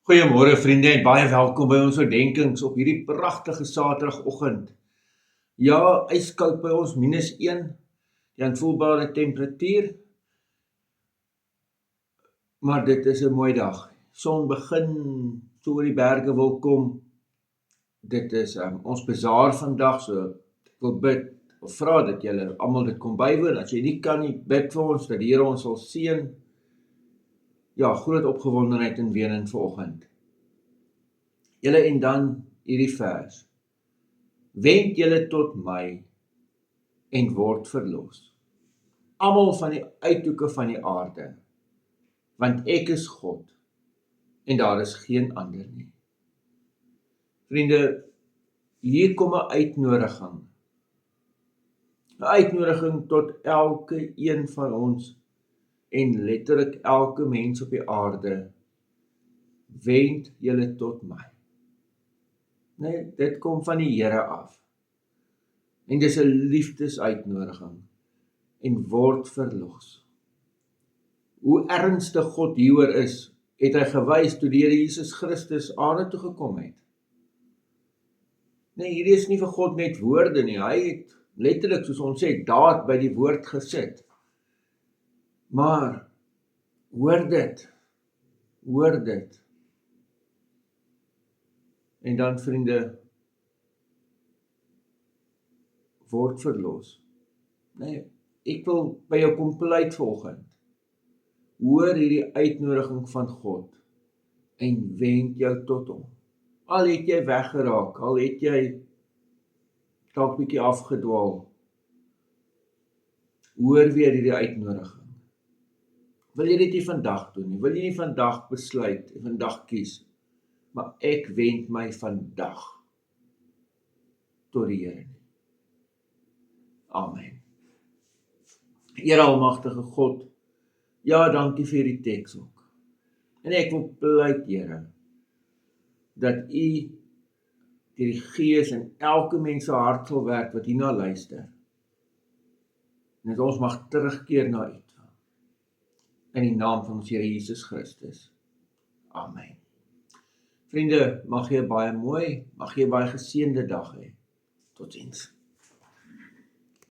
Goeiemôre vriende en baie welkom by ons oordenkings op hierdie pragtige Saterdagoggend. Ja, yskoud by ons -1, die aanvoelbare temperatuur, maar dit is 'n mooi dag. Son begin so oor die berge wil kom. Dit is ons bazaar vandag, so ek wil bid of vra dat julle almal dit kom bywoon. As jy nie kan nie, bid vir ons dat die Here ons sal seën. Ja, groot opgewondenheid en weening vanoggend. Julle en dan hierdie vers. Wend julle tot my en word verlos. Almal van die uithoeke van die aarde, want ek is God en daar is geen ander nie. Vriende, hier kom 'n uitnodiging. 'n Uitnodiging tot elke een van ons en letterlik elke mens op die aarde. Wend julle tot my. Nee, dit kom van die Here af. En dis 'n liefdesuitnodiging en word verlos. Hoe ernstig God hieroor is, het hy gewys toe die Here Jesus Christus aarde toe gekom het. Nee, hierdie is nie vir God net woorde nie. Hy het letterlik, soos ons sê, daad by die woord gesit. Maar hoor dit. En dan vriende, word verlos. Nee, ek wil by jou kom pleit vanoggend. Hoor hierdie uitnodiging van God en wend jou tot hom. Al het jy weggeraak, al het jy dalk bietjie afgedwaal. Hoor weer hierdie uitnodiging. Wil jy dit nie vandag doen nie? Wil jy nie vandag besluit en vandag kies? Maar ek wend my vandag tot die Here nie. Amen. Here almagtige God, ja, dankie vir hierdie teks ook. En ek wil pleit, Here, dat U deur die Gees in elke mens se hart sal werk wat hierna luister. En dat ons mag terugkeer na U. In die naam van ons Here Jesus Christus. Amen. Vriende, mag jy baie mooi, mag jy baie geseënde dag hê. Totsiens.